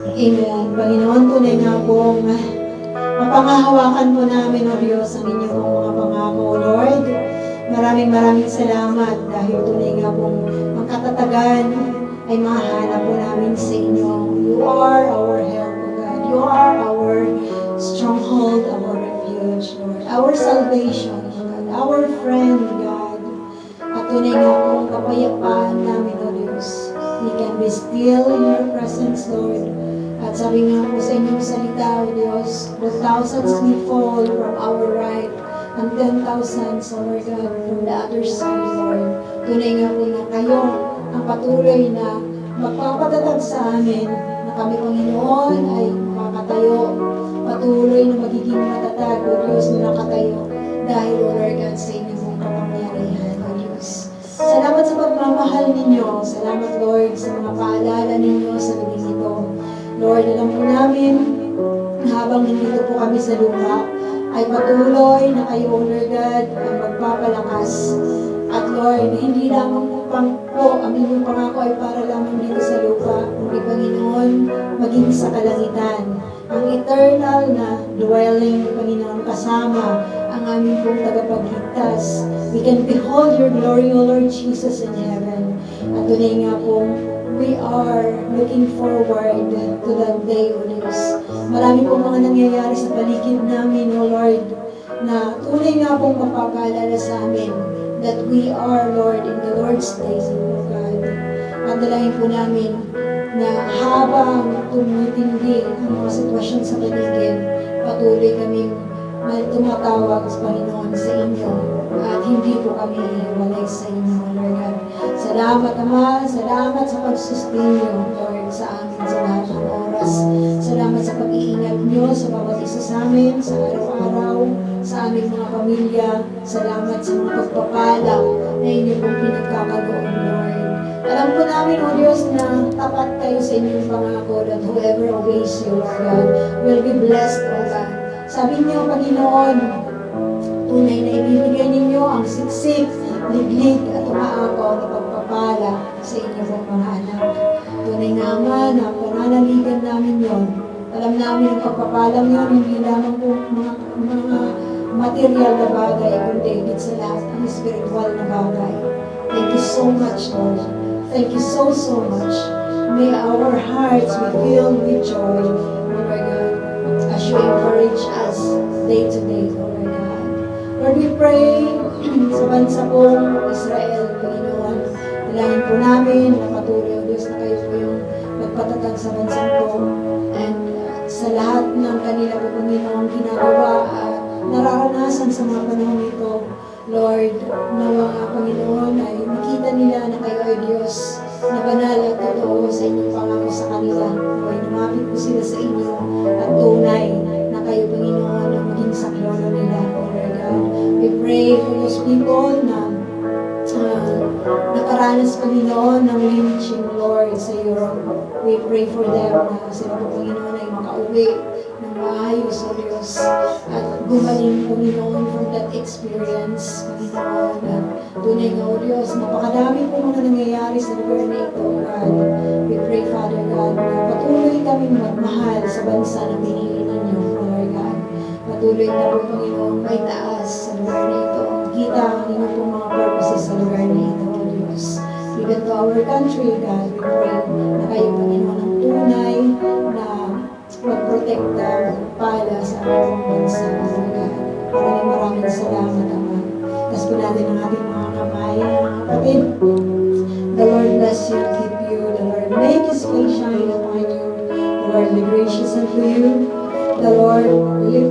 Amen. Panginoon, tunay nga pong mapangahawakan po namin, O Diyos, ang inyong mga pangako, Lord. Maraming salamat dahil tunay nga pong ang katatagan ay mahanap po namin sa inyo. You are our help, O God. You are our stronghold, our refuge, Lord. Our salvation, O God. Our friend, God. At tunay nga pong kapayapaan namin, O Diyos. We can be still in your presence, Lord. At sabi nga po sa inyong salita, O Diyos, the thousands may fall from our right and 10,000, O Lord God, from the other side, Lord. Tunay nga po na kayo ang patuloy na magpapatatag sa amin na kami, Panginoon, ay makakatayo. Patuloy na magiging matatag, O Diyos, na nakatayo dahil, O Lord God, sa inyong kapangyarihan, O Diyos. Salamat sa pagmamahal ninyo. Salamat, Lord, sa mga paalala ninyo sa libing ito. Lord, alam po namin habang nandito po kami sa lupa, ay patuloy na kayo, Lord God, ay magpapalakas. At Lord, hindi lamang po ang inyong pangako ay para lamang dito sa lupa, kundi Panginoon, maging sa kalangitan. Ang eternal na dwelling, Panginoon, kasama ang aming pong tagapagligtas. We can behold your glory, O Lord Jesus, in heaven. At tunay nga pong we are looking forward to that day, O Diyos. Marami pong mga nangyayari sa paligid namin, O Lord, na tunay nga pong mapapaalala sa amin that we are, Lord, in the Lord's days, O God. At dalangin po namin na habang tumutindi ang mga sitwasyon sa paligid, patuloy kaming tumatawag sa Panginoon sa inyo at hindi po kami hiwalay sa inyo, Lord God. Salamat, Ama. Salamat sa pagsustain niyo, Lord, sa amin sa lahat ng oras. Salamat sa pag-iingat niyo sa bawat isa sa amin, sa araw-araw, sa aming mga pamilya. Salamat sa mga pagpapala na inyo pong pinagkakaloon, Lord. Alam po namin, O Diyos, na tapat kayo sa inyong pangako that whoever obeys you, Lord God, will be blessed, O God. Sabi niyo, Panginoon, tunay na ibibigay ninyo ang siksik, liglig at umaakaw na pagpapala sa inyong mga anak. Tunay nga Ama na pananaligan namin yon. Alam namin ang pagpapalang yon, hindi lamang po mga material na bagay, kundi higit sa lahat ang spiritual na bagay. Thank you so much, Lord. Thank you so much. May our hearts be filled with joy, Lord God, as you encourage us day to day, Lord God. Lord, we pray sa bansa pong Israel, Panginoon. Dalangin po namin na patuloy, O Diyos, na kayo po yung magpatatag sa bansang po. And sa lahat ng kanila po, Panginoon, ginagawa at nararanasan sa mga panahon ito, Lord, nawa nga, Panginoon, ay nakita nila na kayo ay Diyos na banal at totoo sa inyong pangako sa kanila. Lord, lumapit po sila sa inyo at tunay na kayo, Panginoon, ang maging saklolo nila, Lord God. We pray for those people na nakaranas, Panginoon, ng lynching, Lord, sa Europe. We pray for them na sila po, Panginoon, ay makauwi ng maayos, O Diyos, at gumaling, Panginoon, from that experience, Panginoon, at tunay nga, O Diyos, napakadami po mga nangyayari sa lugar na ito, God. We pray, Father God, na patuloy kami magmahal sa bansa na pinili ninyo, Lord God. Patuloy na po, Panginoon, may taas sa lugar na ito. Kita ang inyong pong mga purposes sa lugar na ito, O Diyos. Even to our country, God, we pray na kayo, Panginoon, ang tunay na magprotekta, magpala sa ating bansa, Lord God. Maraming salamat, Ama. Tapos po natin ang ating mga kamay, mga kapatid. The Lord bless you, keep you. The Lord make His face shine upon you. The Lord be gracious unto you. The Lord lift